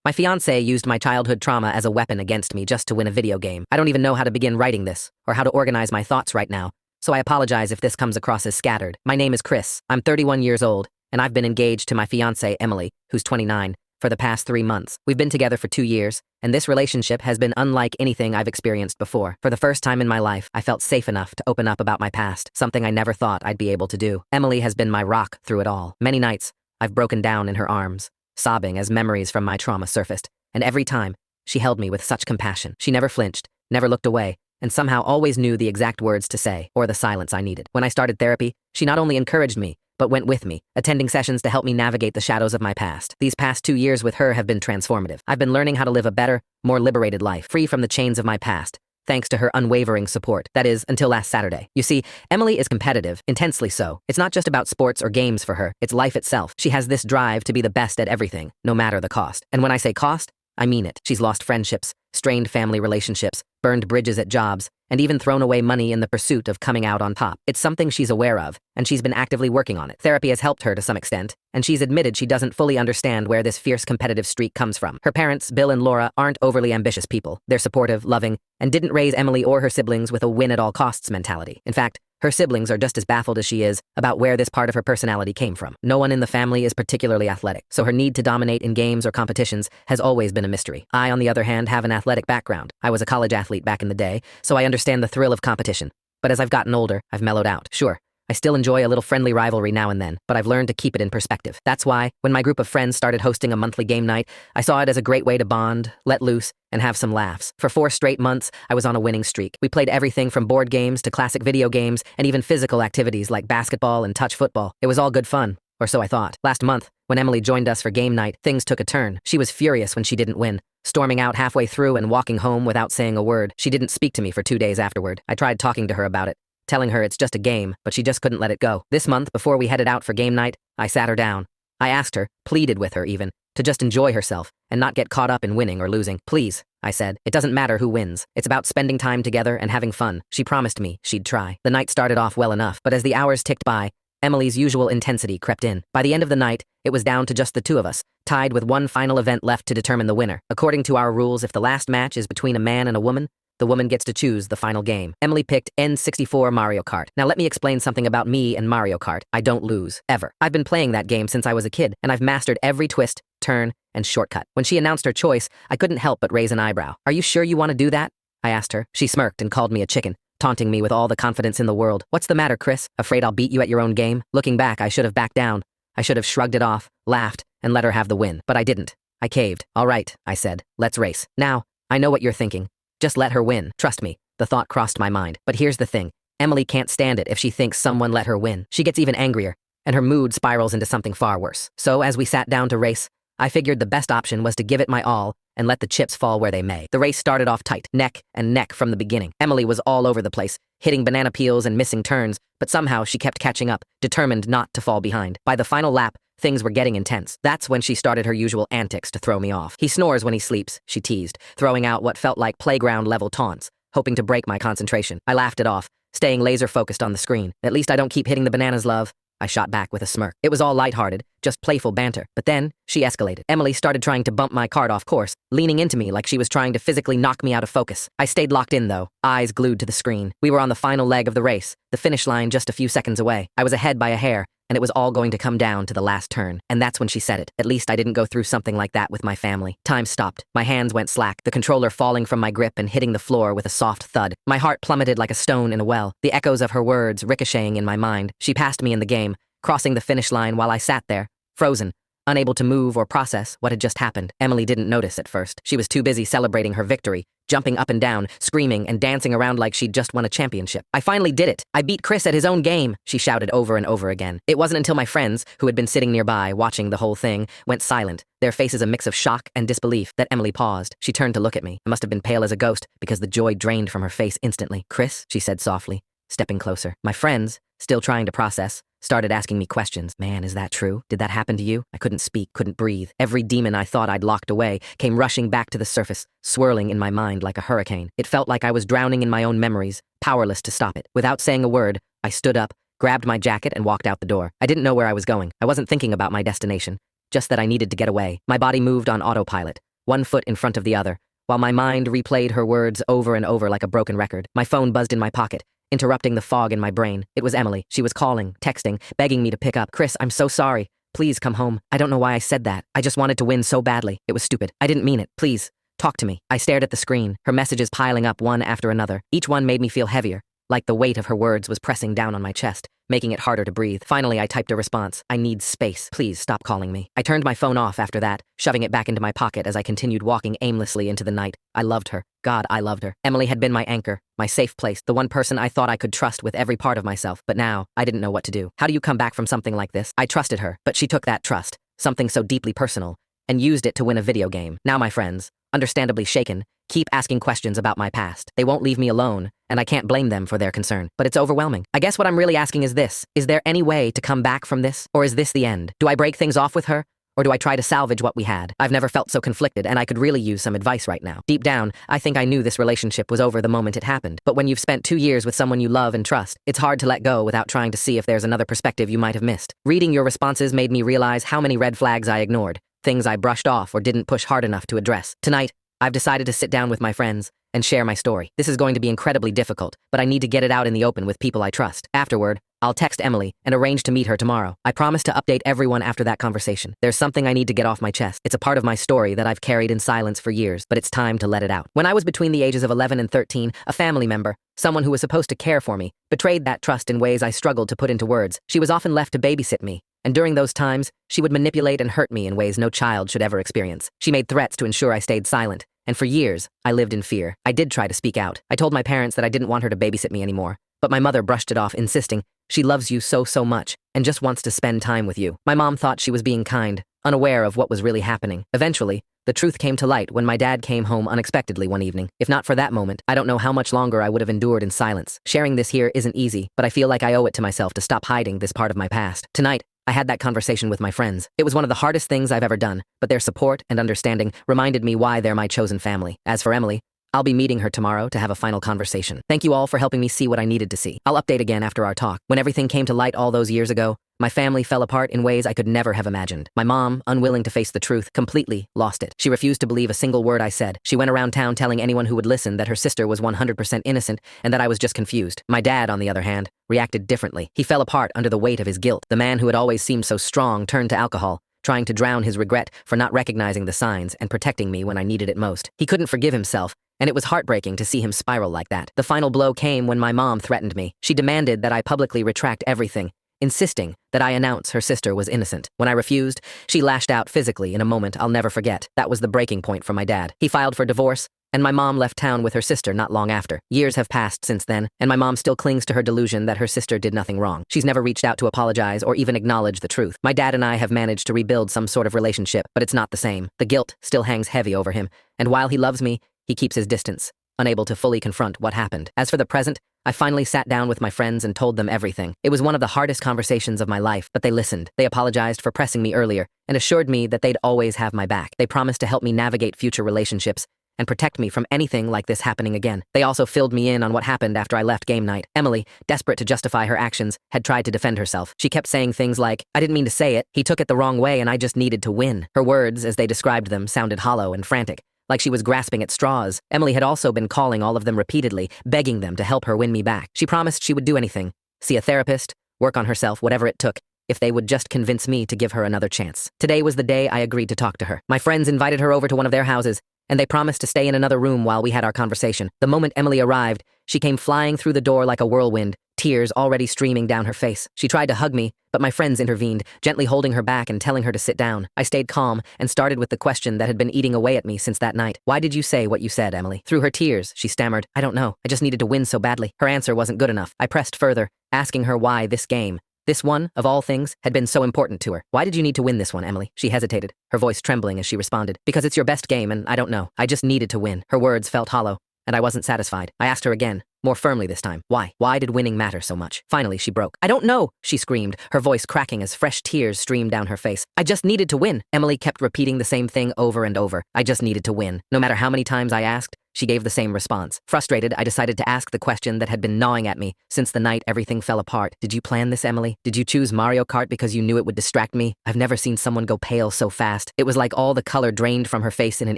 My fiance used my childhood trauma as a weapon against me just to win a video game. I don't even know how to begin writing this, or how to organize my thoughts right now, so I apologize if this comes across as scattered. My name is Chris. I'm 31 years old, and I've been engaged to my fiancée, Emily, who's 29, for the past 3 months. We've been together for 2 years, and this relationship has been unlike anything I've experienced before. For the first time in my life, I felt safe enough to open up about my past, something I never thought I'd be able to do. Emily has been my rock through it all. Many nights, I've broken down in her arms, sobbing as memories from my trauma surfaced, and every time, she held me with such compassion. She never flinched, never looked away, and somehow always knew the exact words to say, or the silence I needed. When I started therapy, she not only encouraged me, but went with me, attending sessions to help me navigate the shadows of my past. These past 2 years with her have been transformative. I've been learning how to live a better, more liberated life, free from the chains of my past, thanks to her unwavering support. That is, until last Saturday. You see, Emily is competitive, intensely so. It's not just about sports or games for her, it's life itself. She has this drive to be the best at everything, no matter the cost. And when I say cost, I mean it. She's lost friendships, strained family relationships, burned bridges at jobs, and even thrown away money in the pursuit of coming out on top. It's something she's aware of, and she's been actively working on it. Therapy has helped her to some extent, and she's admitted she doesn't fully understand where this fierce competitive streak comes from. Her parents, Bill and Laura, aren't overly ambitious people. They're supportive, loving, and didn't raise Emily or her siblings with a win-at-all-costs mentality. In fact, her siblings are just as baffled as she is about where this part of her personality came from. No one in the family is particularly athletic, so her need to dominate in games or competitions has always been a mystery. I, on the other hand, have an athletic background. I was a college athlete back in the day, so I understand the thrill of competition. But as I've gotten older, I've mellowed out. Sure, I still enjoy a little friendly rivalry now and then, but I've learned to keep it in perspective. That's why, when my group of friends started hosting a monthly game night, I saw it as a great way to bond, let loose, and have some laughs. For 4 straight months, I was on a winning streak. We played everything from board games to classic video games, and even physical activities like basketball and touch football. It was all good fun, or so I thought. Last month, when Emily joined us for game night, things took a turn. She was furious when she didn't win, storming out halfway through and walking home without saying a word. She didn't speak to me for 2 days afterward. I tried talking to her about it, telling her it's just a game, but she just couldn't let it go. This month, before we headed out for game night, I sat her down. I asked her, pleaded with her even, to just enjoy herself and not get caught up in winning or losing. Please, I said, it doesn't matter who wins. It's about spending time together and having fun. She promised me she'd try. The night started off well enough, but as the hours ticked by, Emily's usual intensity crept in. By the end of the night, it was down to just the 2 of us, tied with one final event left to determine the winner. According to our rules, if the last match is between a man and a woman, the woman gets to choose the final game. Emily picked N64 Mario Kart. Now let me explain something about me and Mario Kart. I don't lose, ever. I've been playing that game since I was a kid, and I've mastered every twist, turn, and shortcut. When she announced her choice, I couldn't help but raise an eyebrow. Are you sure you want to do that? I asked her. She smirked and called me a chicken, taunting me with all the confidence in the world. What's the matter, Chris? Afraid I'll beat you at your own game? Looking back, I should have backed down. I should have shrugged it off, laughed, and let her have the win. But I didn't. I caved. All right, I said. Let's race. Now, I know what you're thinking. Just let her win. Trust me, the thought crossed my mind. But here's the thing. Emily can't stand it if she thinks someone let her win. She gets even angrier, and her mood spirals into something far worse. So as we sat down to race, I figured the best option was to give it my all and let the chips fall where they may. The race started off tight, neck and neck from the beginning. Emily was all over the place, hitting banana peels and missing turns, but somehow she kept catching up, determined not to fall behind. By the final lap, things were getting intense. That's when she started her usual antics to throw me off. He snores when he sleeps, she teased, throwing out what felt like playground-level taunts, hoping to break my concentration. I laughed it off, staying laser-focused on the screen. At least I don't keep hitting the bananas, love, I shot back with a smirk. It was all lighthearted, just playful banter. But then, she escalated. Emily started trying to bump my cart off course, leaning into me like she was trying to physically knock me out of focus. I stayed locked in, though, eyes glued to the screen. We were on the final leg of the race, the finish line just a few seconds away. I was ahead by a hair, and it was all going to come down to the last turn. And that's when she said it. At least I didn't go through something like that with my family. Time stopped. My hands went slack, the controller falling from my grip and hitting the floor with a soft thud. My heart plummeted like a stone in a well, the echoes of her words ricocheting in my mind. She passed me in the game, crossing the finish line while I sat there, frozen, unable to move or process what had just happened. Emily didn't notice at first. She was too busy celebrating her victory, jumping up and down, screaming and dancing around like she'd just won a championship. I finally did it. I beat Chris at his own game, she shouted over and over again. It wasn't until my friends, who had been sitting nearby watching the whole thing, went silent, their faces a mix of shock and disbelief, that Emily paused. She turned to look at me. I must have been pale as a ghost because the joy drained from her face instantly. Chris, she said softly, stepping closer. My friends, still trying to process, started asking me questions. Man, is that true? Did that happen to you? I couldn't speak, couldn't breathe. Every demon I thought I'd locked away came rushing back to the surface, swirling in my mind like a hurricane. It felt like I was drowning in my own memories, powerless to stop it. Without saying a word, I stood up, grabbed my jacket, and walked out the door. I didn't know where I was going. I wasn't thinking about my destination, just that I needed to get away. My body moved on autopilot, one foot in front of the other, while my mind replayed her words over and over like a broken record. My phone buzzed in my pocket, interrupting the fog in my brain. It was Emily. She was calling, texting, begging me to pick up. Chris, I'm so sorry. Please come home. I don't know why I said that. I just wanted to win so badly. It was stupid. I didn't mean it. Please, talk to me. I stared at the screen, her messages piling up one after another. Each one made me feel heavier, like the weight of her words was pressing down on my chest, making it harder to breathe. Finally, I typed a response. I need space. Please stop calling me. I turned my phone off after that, shoving it back into my pocket as I continued walking aimlessly into the night. I loved her. God, I loved her. Emily had been my anchor, my safe place, the one person I thought I could trust with every part of myself. But now, I didn't know what to do. How do you come back from something like this? I trusted her, but she took that trust, something so deeply personal, and used it to win a video game. Now my friends, understandably shaken, keep asking questions about my past. They won't leave me alone, and I can't blame them for their concern. But it's overwhelming. I guess what I'm really asking is this. Is there any way to come back from this? Or is this the end? Do I break things off with her? Or do I try to salvage what we had? I've never felt so conflicted, and I could really use some advice right now. Deep down, I think I knew this relationship was over the moment it happened. But when you've spent 2 years with someone you love and trust, it's hard to let go without trying to see if there's another perspective you might have missed. Reading your responses made me realize how many red flags I ignored, things I brushed off or didn't push hard enough to address. Tonight, I've decided to sit down with my friends and share my story. This is going to be incredibly difficult, but I need to get it out in the open with people I trust. Afterward, I'll text Emily and arrange to meet her tomorrow. I promise to update everyone after that conversation. There's something I need to get off my chest. It's a part of my story that I've carried in silence for years, but it's time to let it out. When I was between the ages of 11 and 13, a family member, someone who was supposed to care for me, betrayed that trust in ways I struggled to put into words. She was often left to babysit me, and during those times, she would manipulate and hurt me in ways no child should ever experience. She made threats to ensure I stayed silent, and for years, I lived in fear. I did try to speak out. I told my parents that I didn't want her to babysit me anymore, but my mother brushed it off, insisting, she loves you so much, and just wants to spend time with you. My mom thought she was being kind, unaware of what was really happening. Eventually, the truth came to light when my dad came home unexpectedly one evening. If not for that moment, I don't know how much longer I would have endured in silence. Sharing this here isn't easy, but I feel like I owe it to myself to stop hiding this part of my past. Tonight, I had that conversation with my friends. It was one of the hardest things I've ever done, but their support and understanding reminded me why they're my chosen family. As for Emily, I'll be meeting her tomorrow to have a final conversation. Thank you all for helping me see what I needed to see. I'll update again after our talk. When everything came to light all those years ago, my family fell apart in ways I could never have imagined. My mom, unwilling to face the truth, completely lost it. She refused to believe a single word I said. She went around town telling anyone who would listen that her sister was 100% innocent and that I was just confused. My dad, on the other hand, reacted differently. He fell apart under the weight of his guilt. The man who had always seemed so strong turned to alcohol, trying to drown his regret for not recognizing the signs and protecting me when I needed it most. He couldn't forgive himself, and it was heartbreaking to see him spiral like that. The final blow came when my mom threatened me. She demanded that I publicly retract everything, insisting that I announce her sister was innocent. When I refused, she lashed out physically in a moment I'll never forget. That was the breaking point for my dad. He filed for divorce, and my mom left town with her sister not long after. Years have passed since then, and my mom still clings to her delusion that her sister did nothing wrong. She's never reached out to apologize or even acknowledge the truth. My dad and I have managed to rebuild some sort of relationship, but it's not the same. The guilt still hangs heavy over him, and while he loves me, he keeps his distance, unable to fully confront what happened. As for the present, I finally sat down with my friends and told them everything. It was one of the hardest conversations of my life, but they listened. They apologized for pressing me earlier and assured me that they'd always have my back. They promised to help me navigate future relationships and protect me from anything like this happening again. They also filled me in on what happened after I left game night. Emily, desperate to justify her actions, had tried to defend herself. She kept saying things like, I didn't mean to say it, he took it the wrong way and I just needed to win. Her words, as they described them, sounded hollow and frantic, like she was grasping at straws. Emily had also been calling all of them repeatedly, begging them to help her win me back. She promised she would do anything, see a therapist, work on herself, whatever it took, if they would just convince me to give her another chance. Today was the day I agreed to talk to her. My friends invited her over to one of their houses, and they promised to stay in another room while we had our conversation. The moment Emily arrived, she came flying through the door like a whirlwind, tears already streaming down her face. She tried to hug me, but my friends intervened, gently holding her back and telling her to sit down. I stayed calm and started with the question that had been eating away at me since that night. Why did you say what you said, Emily? Through her tears, she stammered, I don't know. I just needed to win so badly. Her answer wasn't good enough. I pressed further, asking her why this game, this one, of all things, had been so important to her. Why did you need to win this one, Emily? She hesitated, her voice trembling as she responded. Because it's your best game and I don't know. I just needed to win. Her words felt hollow, and I wasn't satisfied. I asked her again, more firmly this time. Why? Why did winning matter so much? Finally, she broke. I don't know, she screamed, her voice cracking as fresh tears streamed down her face. I just needed to win. Emily kept repeating the same thing over and over. I just needed to win. No matter how many times I asked, She gave the same response. Frustrated, I decided to ask the question that had been gnawing at me since the night everything fell apart. Did you plan this, Emily? Did you choose Mario Kart because you knew it would distract me? I've never seen someone go pale so fast. It was like all the color drained from her face in an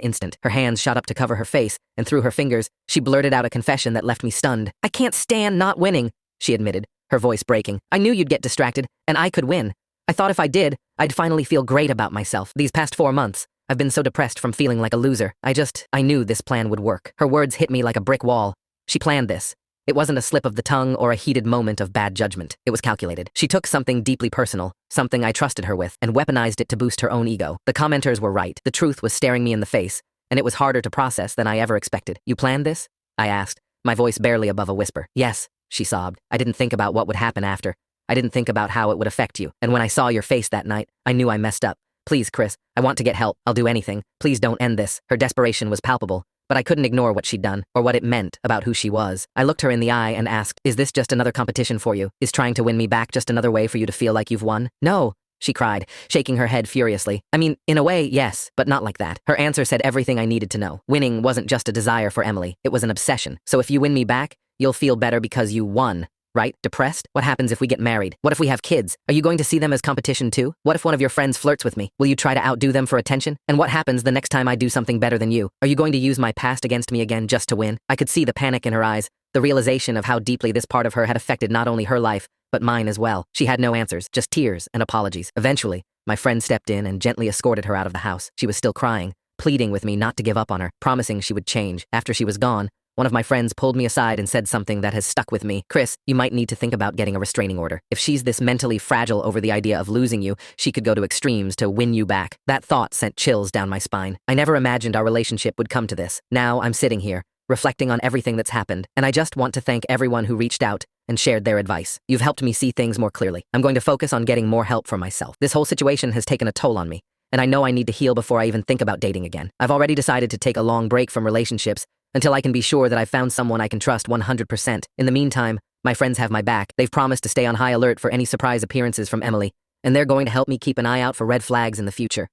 instant. Her hands shot up to cover her face, and through her fingers, she blurted out a confession that left me stunned. I can't stand not winning, she admitted, her voice breaking. I knew you'd get distracted, and I could win. I thought if I did, I'd finally feel great about myself. These past 4 months, I've been so depressed from feeling like a loser. I knew this plan would work. Her words hit me like a brick wall. She planned this. It wasn't a slip of the tongue or a heated moment of bad judgment. It was calculated. She took something deeply personal, something I trusted her with, and weaponized it to boost her own ego. The commenters were right. The truth was staring me in the face, and it was harder to process than I ever expected. You planned this? I asked, my voice barely above a whisper. Yes, she sobbed. I didn't think about what would happen after. I didn't think about how it would affect you. And when I saw your face that night, I knew I messed up. Please, Chris, I want to get help. I'll do anything. Please don't end this. Her desperation was palpable, but I couldn't ignore what she'd done or what it meant about who she was. I looked her in the eye and asked, is this just another competition for you? Is trying to win me back just another way for you to feel like you've won? No, she cried, shaking her head furiously. I mean, in a way, yes, but not like that. Her answer said everything I needed to know. Winning wasn't just a desire for Emily. It was an obsession. So if you win me back, you'll feel better because you won. Right? Depressed? What happens if we get married? What if we have kids? Are you going to see them as competition too? What if one of your friends flirts with me? Will you try to outdo them for attention? And what happens the next time I do something better than you? Are you going to use my past against me again just to win? I could see the panic in her eyes, the realization of how deeply this part of her had affected not only her life, but mine as well. She had no answers, just tears and apologies. Eventually, my friend stepped in and gently escorted her out of the house. She was still crying, pleading with me not to give up on her, promising she would change. After she was gone, one of my friends pulled me aside and said something that has stuck with me. Chris, you might need to think about getting a restraining order. If she's this mentally fragile over the idea of losing you, she could go to extremes to win you back. That thought sent chills down my spine. I never imagined our relationship would come to this. Now I'm sitting here, reflecting on everything that's happened, and I just want to thank everyone who reached out and shared their advice. You've helped me see things more clearly. I'm going to focus on getting more help for myself. This whole situation has taken a toll on me, and I know I need to heal before I even think about dating again. I've already decided to take a long break from relationships until I can be sure that I've found someone I can trust 100%. In the meantime, my friends have my back. They've promised to stay on high alert for any surprise appearances from Emily, and they're going to help me keep an eye out for red flags in the future.